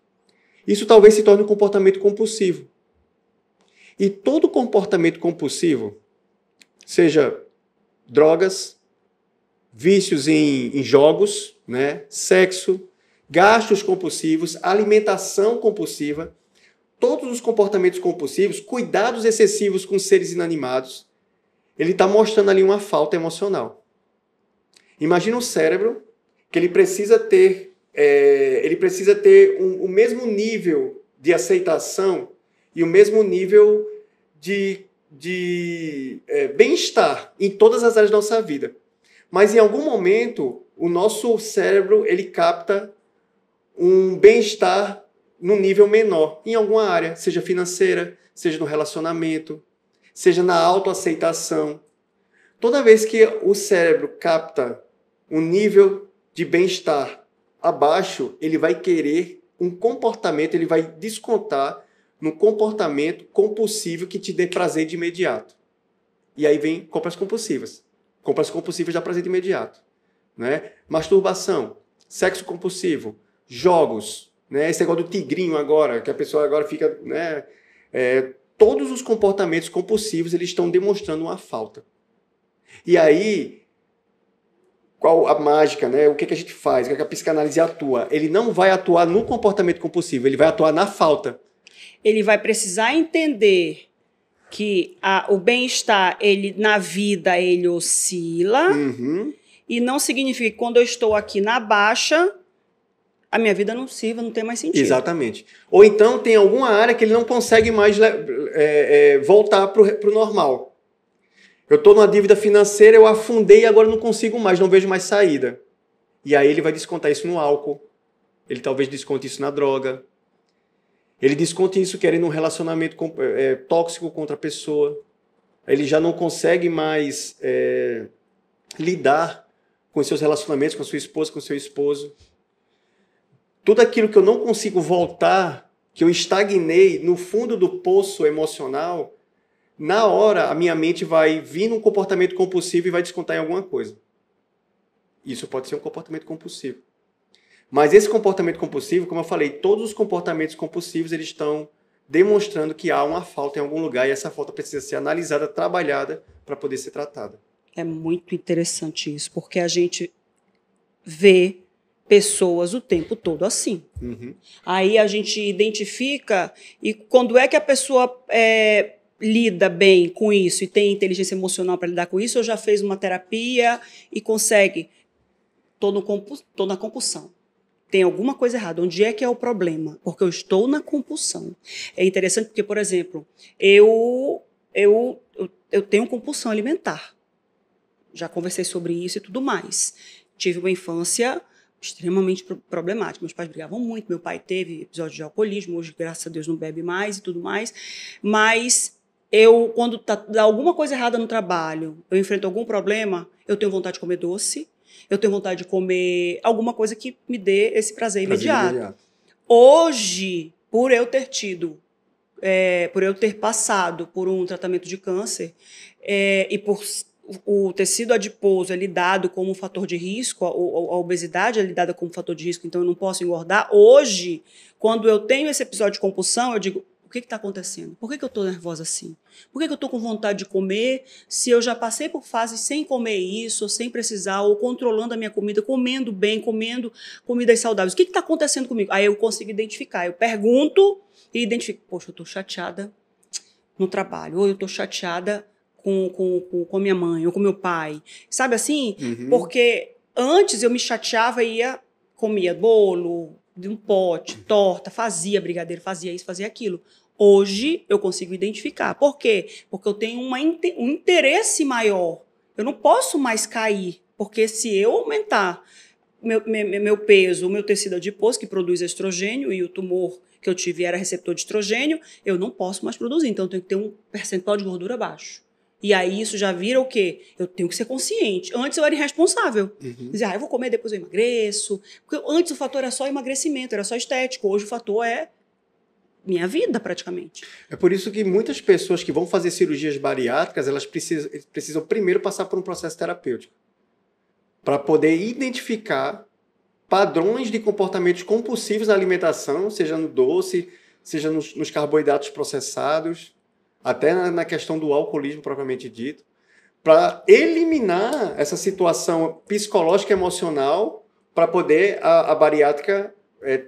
Isso talvez se torne um comportamento compulsivo. E todo comportamento compulsivo, seja drogas, vícios em jogos, né, sexo, gastos compulsivos, alimentação compulsiva, todos os comportamentos compulsivos, cuidados excessivos com seres inanimados, ele está mostrando ali uma falta emocional. Imagina um cérebro que ele precisa ter o mesmo nível de aceitação e o mesmo nível de bem-estar em todas as áreas da nossa vida. Mas em algum momento, o nosso cérebro ele capta um bem-estar num nível menor, em alguma área, seja financeira, seja no relacionamento, seja na autoaceitação. Toda vez que o cérebro capta um nível de bem-estar abaixo, ele vai querer um comportamento, ele vai descontar no comportamento compulsivo que te dê prazer de imediato. E aí vem compras compulsivas. Compras compulsivas dá prazer de imediato. Né? Masturbação, sexo compulsivo, jogos, né? Esse negócio do tigrinho agora, que a pessoa agora fica, né, todos os comportamentos compulsivos eles estão demonstrando uma falta. E aí, qual a mágica, né? O que a gente faz? O que a psicanálise atua? Ele não vai atuar no comportamento compulsivo, ele vai atuar na falta. Ele vai precisar entender que o bem-estar, na vida, ele oscila. E não significa que quando eu estou aqui na baixa, a minha vida não sirva, não tem mais sentido. Exatamente. Ou então tem alguma área que ele não consegue mais voltar para o normal. Eu estou numa dívida financeira, eu afundei e agora não consigo mais, não vejo mais saída. E aí ele vai descontar isso no álcool. Ele talvez desconte isso na droga. Ele desconta isso querendo um relacionamento tóxico com outra pessoa. Ele já não consegue mais lidar com os seus relacionamentos, com a sua esposa, com o seu esposo. Tudo aquilo que eu não consigo voltar, que eu estagnei no fundo do poço emocional, na hora a minha mente vai vir num comportamento compulsivo e vai descontar em alguma coisa. Isso pode ser um comportamento compulsivo. Mas esse comportamento compulsivo, como eu falei, todos os comportamentos compulsivos eles estão demonstrando que há uma falta em algum lugar e essa falta precisa ser analisada, trabalhada para poder ser tratada. É muito interessante isso, porque a gente vê pessoas o tempo todo assim. Aí a gente identifica e quando é que a pessoa lida bem com isso e tem inteligência emocional para lidar com isso, ou já fez uma terapia e consegue. Tô na compulsão. Tem alguma coisa errada. Onde é que é o problema? Porque eu estou na compulsão. É interessante porque, por exemplo, eu tenho compulsão alimentar. Já conversei sobre isso e tudo mais. Tive uma infância extremamente problemática. Meus pais brigavam muito, meu pai teve episódio de alcoolismo, hoje, graças a Deus, não bebe mais e tudo mais. Mas quando dá alguma coisa errada no trabalho, eu enfrento algum problema, eu tenho vontade de comer doce, eu tenho vontade de comer alguma coisa que me dê esse prazer imediato. Hoje, por eu ter passado por um tratamento de câncer e por o tecido adiposo é lidado como um fator de risco, a obesidade é lidada como um fator de risco, então eu não posso engordar. Hoje, quando eu tenho esse episódio de compulsão, eu digo, o que está acontecendo? Por que eu estou nervosa assim? Por que eu estou com vontade de comer se eu já passei por fases sem comer isso, ou sem precisar, ou controlando a minha comida, comendo bem, comendo comidas saudáveis? O que está acontecendo comigo? Aí eu consigo identificar. Eu pergunto e identifico. Poxa, eu estou chateada no trabalho, ou eu estou chateada com minha mãe ou com meu pai. Sabe assim? Porque antes eu me chateava e comia bolo de um pote, torta, fazia brigadeiro, fazia isso, fazia aquilo. Hoje eu consigo identificar. Por quê? Porque eu tenho um interesse maior. Eu não posso mais cair, porque se eu aumentar meu peso, o meu tecido adiposo, que produz estrogênio, e o tumor que eu tive era receptor de estrogênio, eu não posso mais produzir. Então eu tenho que ter um percentual de gordura baixo. E aí isso já vira o quê? Eu tenho que ser consciente. Antes eu era irresponsável. Dizia, eu vou comer, depois eu emagreço. Porque antes o fator era só emagrecimento, era só estético. Hoje o fator é minha vida, praticamente. É por isso que muitas pessoas que vão fazer cirurgias bariátricas, elas precisam primeiro passar por um processo terapêutico. Para poder identificar padrões de comportamentos compulsivos na alimentação, seja no doce, seja nos carboidratos processados, até na questão do alcoolismo propriamente dito, para eliminar essa situação psicológica e emocional para poder a bariátrica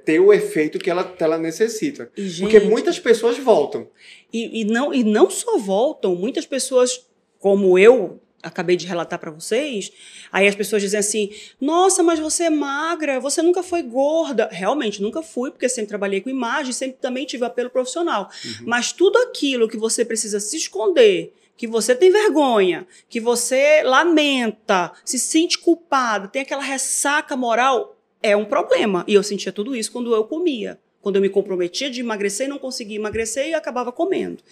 ter o efeito que ela necessita. E, gente, porque muitas pessoas voltam. E não só voltam, muitas pessoas, como eu acabei de relatar para vocês, aí as pessoas dizem assim, nossa, mas você é magra, você nunca foi gorda. Realmente, nunca fui, porque sempre trabalhei com imagem, sempre também tive apelo profissional. Mas tudo aquilo que você precisa se esconder, que você tem vergonha, que você lamenta, se sente culpada, tem aquela ressaca moral, é um problema. E eu sentia tudo isso quando eu comia. Quando eu me comprometia de emagrecer e não conseguia emagrecer e acabava comendo.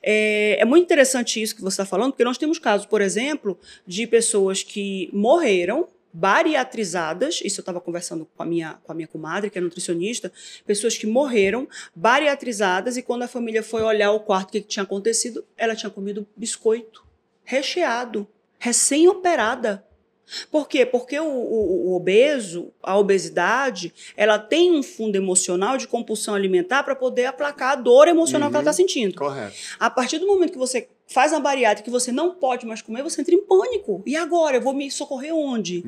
É muito interessante isso que você está falando, porque nós temos casos, por exemplo, de pessoas que morreram bariatrizadas, isso eu estava conversando com a minha comadre, que é nutricionista, pessoas que morreram bariatrizadas e quando a família foi olhar o quarto, o que tinha acontecido, ela tinha comido biscoito recheado, recém-operada. Por quê? Porque o obeso, a obesidade, ela tem um fundo emocional de compulsão alimentar para poder aplacar a dor emocional que ela está sentindo. Correto. A partir do momento que você faz uma bariátrica que você não pode mais comer, você entra em pânico. E agora? Eu vou me socorrer onde?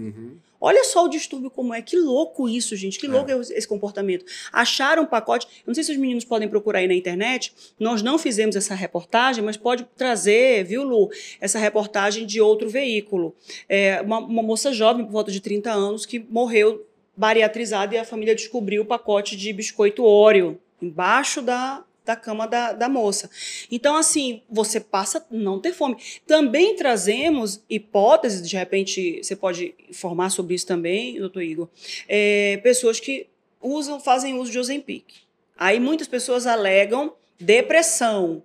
Olha só o distúrbio como é. Que louco isso, gente. Que louco é esse comportamento. Acharam um pacote... Eu não sei se os meninos podem procurar aí na internet. Nós não fizemos essa reportagem, mas pode trazer, viu, Lu? Essa reportagem de outro veículo. Uma moça jovem, por volta de 30 anos, que morreu bariatrizada e a família descobriu o pacote de biscoito Oreo embaixo da cama da moça. Então, assim, você passa a não ter fome. Também trazemos hipóteses, de repente, você pode informar sobre isso também, doutor Igor, pessoas que fazem uso de Ozempic. Aí muitas pessoas alegam depressão.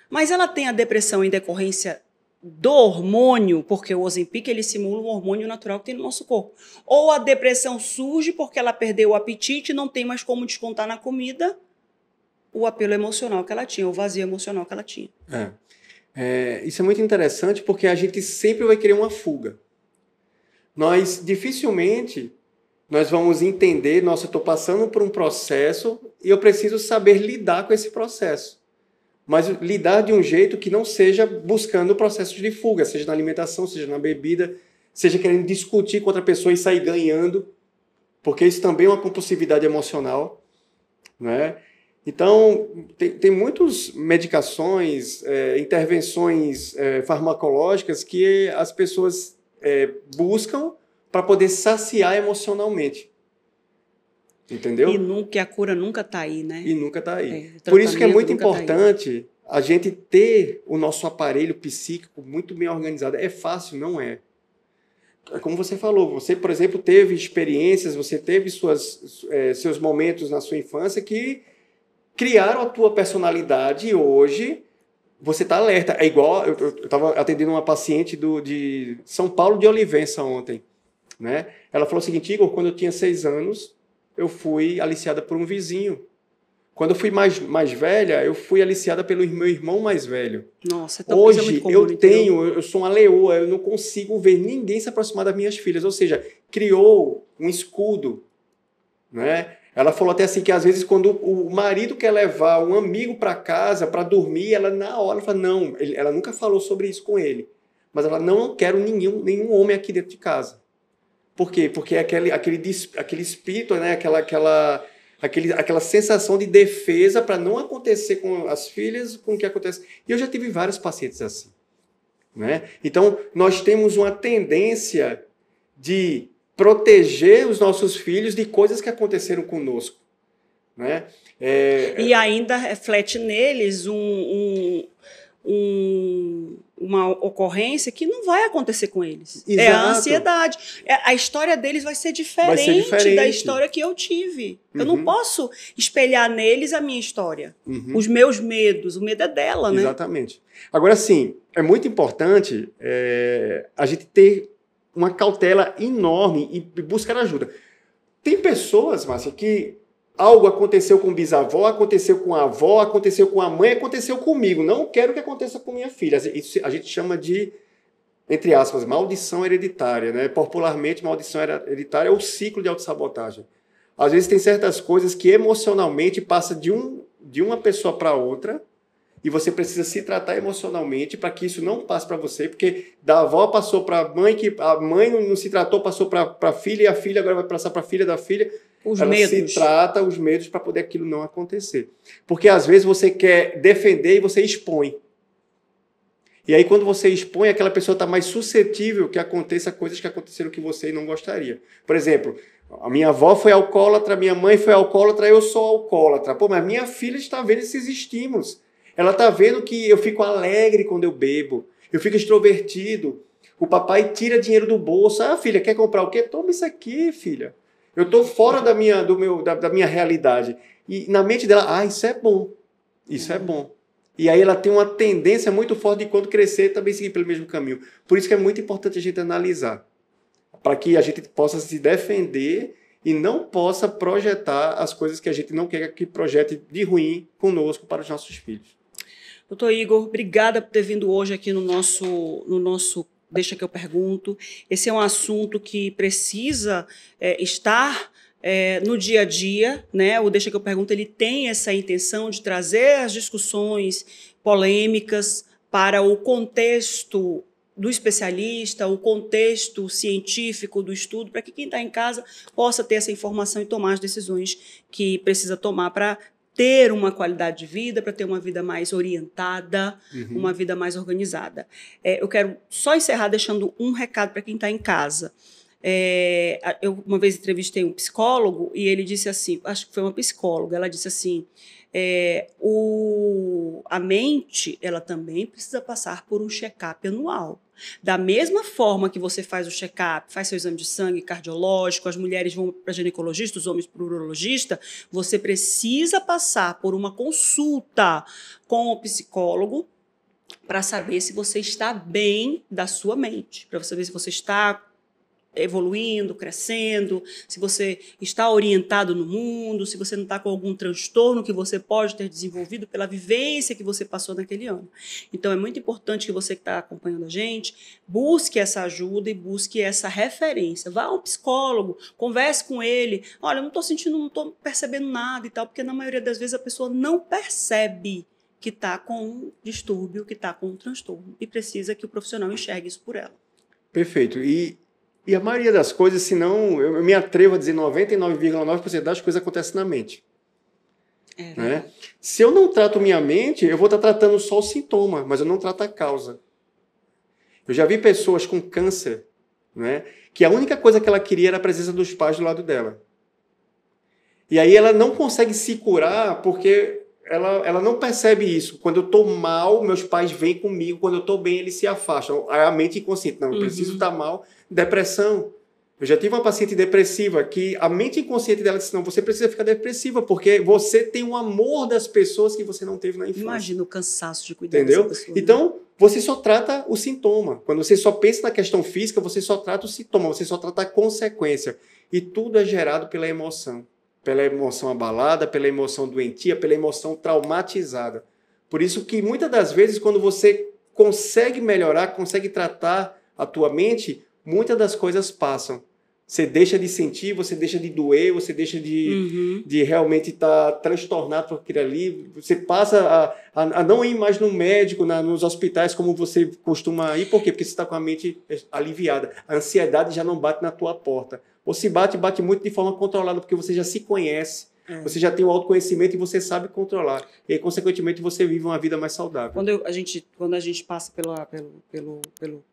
Mas ela tem a depressão em decorrência do hormônio, porque o Ozempic ele simula um hormônio natural que tem no nosso corpo. Ou a depressão surge porque ela perdeu o apetite e não tem mais como descontar na comida o apelo emocional que ela tinha, o vazio emocional que ela tinha. Isso é muito interessante porque a gente sempre vai querer uma fuga. Nós, dificilmente, nós vamos entender, nossa, eu estou passando por um processo e eu preciso saber lidar com esse processo. Mas lidar de um jeito que não seja buscando o processo de fuga, seja na alimentação, seja na bebida, seja querendo discutir com outra pessoa e sair ganhando, porque isso também é uma compulsividade emocional, né? Então, tem muitas medicações, intervenções farmacológicas que as pessoas buscam para poder saciar emocionalmente. Entendeu? E a cura nunca está aí, né? E nunca está aí. Por isso que é muito importante a gente ter o nosso aparelho psíquico muito bem organizado. É fácil? Não é. Como você falou, você, por exemplo, teve experiências, você teve seus momentos na sua infância que criaram a tua personalidade e hoje você está alerta. É igual, eu estava atendendo uma paciente de São Paulo de Olivença ontem, né? Ela falou o seguinte: Igor, quando eu tinha 6 anos, eu fui aliciada por um vizinho. Quando eu fui mais velha, eu fui aliciada pelo meu irmão mais velho. Nossa, então hoje é muito comum, eu sou uma leoa, eu não consigo ver ninguém se aproximar das minhas filhas. Ou seja, criou um escudo, né? Ela falou até assim que às vezes quando o marido quer levar um amigo para casa para dormir, ela na hora fala não, ela nunca falou sobre isso com ele, mas ela não quero nenhum homem aqui dentro de casa. Por quê? Porque é aquele espírito, né? Aquela sensação de defesa para não acontecer com as filhas, com o que acontece. E eu já tive vários pacientes assim, né? Então nós temos uma tendência de proteger os nossos filhos de coisas que aconteceram conosco, né? E ainda reflete neles uma ocorrência que não vai acontecer com eles. Exato. É a ansiedade. A história deles vai ser diferente da história que eu tive. Eu não posso espelhar neles a minha história. Os meus medos. O medo é dela, né? Exatamente. Agora, sim, é muito importante a gente ter uma cautela enorme e buscar ajuda. Tem pessoas, Márcia, que algo aconteceu com o bisavó, aconteceu com a avó, aconteceu com a mãe, aconteceu comigo. Não quero que aconteça com minha filha. Isso a gente chama de, entre aspas, maldição hereditária, né? Popularmente, maldição hereditária é o ciclo de autossabotagem. Às vezes tem certas coisas que emocionalmente passa de uma pessoa para outra, e você precisa se tratar emocionalmente para que isso não passe para você, porque da avó passou para a mãe, que a mãe não se tratou, passou para a filha, e a filha agora vai passar para a filha da filha. Ela se trata os medos para poder aquilo não acontecer. Porque às vezes você quer defender e você expõe. E aí quando você expõe, aquela pessoa está mais suscetível que aconteça coisas que aconteceram que você não gostaria. Por exemplo, a minha avó foi alcoólatra, minha mãe foi alcoólatra, eu sou alcoólatra. Pô, mas minha filha está vendo esses estímulos. Ela está vendo que eu fico alegre quando eu bebo, eu fico extrovertido. O papai tira dinheiro do bolso. Ah, filha, quer comprar o quê? Toma isso aqui, filha. Eu estou fora da minha realidade. E na mente dela, isso é bom. Isso é bom. E aí ela tem uma tendência muito forte de quando crescer também seguir pelo mesmo caminho. Por isso que é muito importante a gente analisar. Para que a gente possa se defender e não possa projetar as coisas que a gente não quer que projete de ruim conosco para os nossos filhos. Doutor Igor, obrigada por ter vindo hoje aqui no nosso Deixa que eu pergunto. Esse é um assunto que precisa estar no dia a dia, né? O Deixa que eu pergunto, ele tem essa intenção de trazer as discussões polêmicas para o contexto do especialista, o contexto científico do estudo, para que quem está em casa possa ter essa informação e tomar as decisões que precisa tomar para ter uma qualidade de vida, para ter uma vida mais orientada, uma vida mais organizada. Eu quero só encerrar deixando um recado para quem está em casa. Eu uma vez entrevistei um psicólogo e ele disse assim, acho que foi uma psicóloga, ela disse assim, a mente, ela também precisa passar por um check-up anual. Da mesma forma que você faz o check-up, faz seu exame de sangue cardiológico, as mulheres vão para ginecologista, os homens para o urologista, você precisa passar por uma consulta com o psicólogo para saber se você está bem da sua mente, para você saber se você está evoluindo, crescendo, se você está orientado no mundo, se você não está com algum transtorno que você pode ter desenvolvido pela vivência que você passou naquele ano. Então, é muito importante que você que está acompanhando a gente busque essa ajuda e busque essa referência. Vá ao psicólogo, converse com ele. Olha, eu não estou sentindo, não estou percebendo nada e tal, porque na maioria das vezes a pessoa não percebe que está com um distúrbio, que está com um transtorno e precisa que o profissional enxergue isso por ela. Perfeito. E a maioria das coisas, se não, eu me atrevo a dizer 99,9% das coisas acontecem na mente. Né? Se eu não trato minha mente, eu vou estar tratando só o sintoma, mas eu não trato a causa. Eu já vi pessoas com câncer, né, que a única coisa que ela queria era a presença dos pais do lado dela. E aí ela não consegue se curar porque ela não percebe isso. Quando eu estou mal, meus pais vêm comigo. Quando eu estou bem, eles se afastam. Aí a mente inconsciente, não, eu preciso estar mal. Depressão. Eu já tive uma paciente depressiva que a mente inconsciente dela disse, não, você precisa ficar depressiva porque você tem um amor das pessoas que você não teve na infância. Imagina o cansaço de cuidar dessa pessoa. Então, você só trata o sintoma. Quando você só pensa na questão física, você só trata o sintoma, você só trata a consequência. E tudo é gerado pela emoção. Pela emoção abalada, pela emoção doentia, pela emoção traumatizada. Por isso que muitas das vezes, quando você consegue melhorar, consegue tratar a tua mente, muitas das coisas passam. Você deixa de sentir, você deixa de doer, você deixa de realmente estar transtornado por aquilo ali. Você passa a não ir mais no médico, nos hospitais, como você costuma ir. Por quê? Porque você está com a mente aliviada. A ansiedade já não bate na tua porta. Ou se bate, bate muito de forma controlada, porque você já se conhece. Você já tem o autoconhecimento e você sabe controlar. E aí, consequentemente, você vive uma vida mais saudável. Quando a gente passa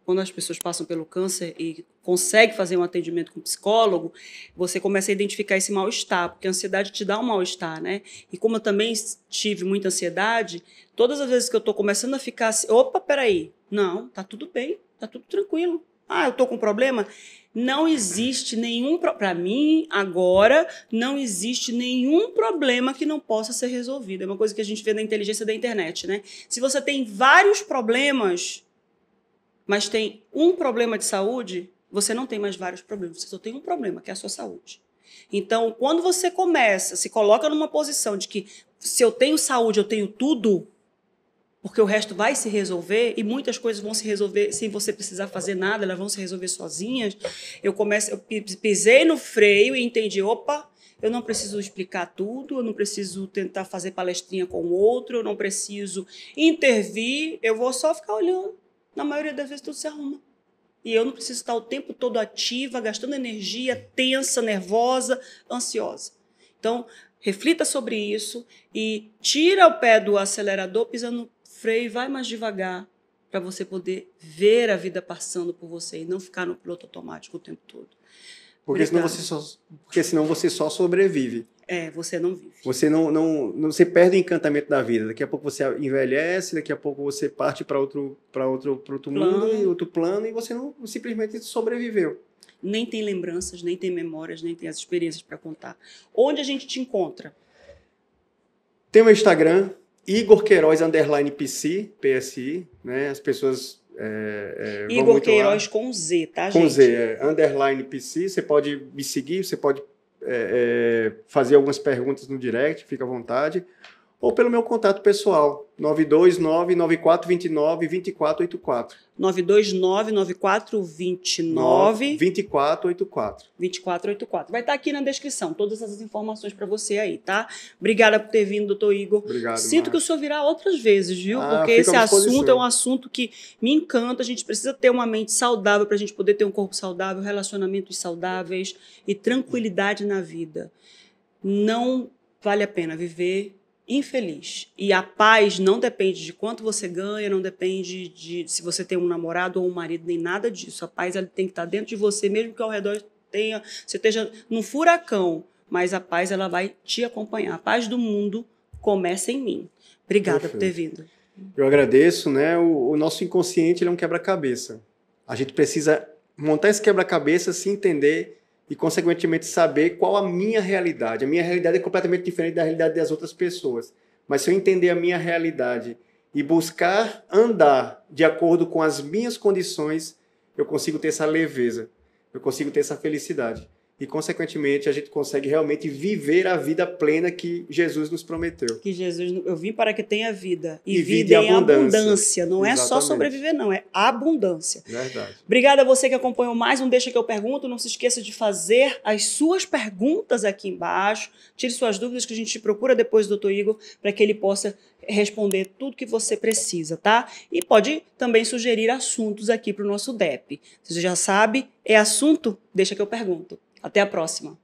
quando as pessoas passam pelo câncer e consegue fazer um atendimento com um psicólogo, você começa a identificar esse mal-estar, porque a ansiedade te dá um mal-estar, né? E como eu também tive muita ansiedade, todas as vezes que eu estou começando a ficar assim, opa, peraí, não, tá tudo bem, tá tudo tranquilo. Ah, eu estou com problema? Não existe nenhum... Para mim, agora, não existe nenhum problema que não possa ser resolvido. É uma coisa que a gente vê na inteligência da internet, né? Se você tem vários problemas, mas tem um problema de saúde, você não tem mais vários problemas. Você só tem um problema, que é a sua saúde. Então, quando você se coloca numa posição de que se eu tenho saúde, eu tenho tudo... porque o resto vai se resolver e muitas coisas vão se resolver sem você precisar fazer nada, elas vão se resolver sozinhas. Eu pisei no freio e entendi, opa, eu não preciso explicar tudo, eu não preciso tentar fazer palestrinha com o outro, eu não preciso intervir, eu vou só ficar olhando. Na maioria das vezes tudo se arruma. E eu não preciso estar o tempo todo ativa, gastando energia, tensa, nervosa, ansiosa. Então, reflita sobre isso e tira o pé do acelerador pisando freio, vai mais devagar para você poder ver a vida passando por você e não ficar no piloto automático o tempo todo. Porque senão você só sobrevive. Você não vive. Você perde o encantamento da vida. Daqui a pouco você envelhece, daqui a pouco você parte para outro mundo e outro plano e você não simplesmente sobreviveu. Nem tem lembranças, nem tem memórias, nem tem as experiências para contar. Onde a gente te encontra? Tem o Instagram, Igor Queiroz _PC, PSI, né? As pessoas Igor vão muito Queiroz lá. com Z, tá, com gente? Z, _PC. Você pode me seguir, você pode fazer algumas perguntas no direct, fica à vontade. ou pelo meu contato pessoal, 929-9429-2484. 929-9429-2484. 2484. Vai estar aqui na descrição, todas essas informações para você aí, tá? Obrigada por ter vindo, doutor Igor. Obrigado, Sinto que o senhor virá outras vezes, viu? Porque fico esse à disposição. assunto é um assunto que me encanta. A gente precisa ter uma mente saudável para a gente poder ter um corpo saudável, relacionamentos saudáveis e tranquilidade na vida. Não vale a pena viver infeliz. E a paz não depende de quanto você ganha, não depende de se você tem um namorado ou um marido, nem nada disso. A paz ela tem que estar dentro de você, mesmo que ao redor você esteja num furacão, mas a paz ela vai te acompanhar. A paz do mundo começa em mim. Obrigada por ter vindo. Eu agradeço, né? O nosso inconsciente ele é um quebra-cabeça. A gente precisa montar esse quebra-cabeça, se entender e, consequentemente, saber qual a minha realidade. A minha realidade é completamente diferente da realidade das outras pessoas. Mas se eu entender a minha realidade e buscar andar de acordo com as minhas condições, eu consigo ter essa leveza, eu consigo ter essa felicidade. E, consequentemente, a gente consegue realmente viver a vida plena que Jesus nos prometeu. Que Jesus, eu vim para que tenha vida. E vida em abundância. Não é só Exatamente. sobreviver, não. É abundância. Verdade. Obrigada a você que acompanhou mais um Deixa Que Eu Pergunto. Não se esqueça de fazer as suas perguntas aqui embaixo. Tire suas dúvidas que a gente procura depois do Dr. Igor para que ele possa responder tudo que você precisa, tá? E pode também sugerir assuntos aqui para o nosso DEP. Você já sabe, é assunto? Deixa que eu pergunto. Até a próxima.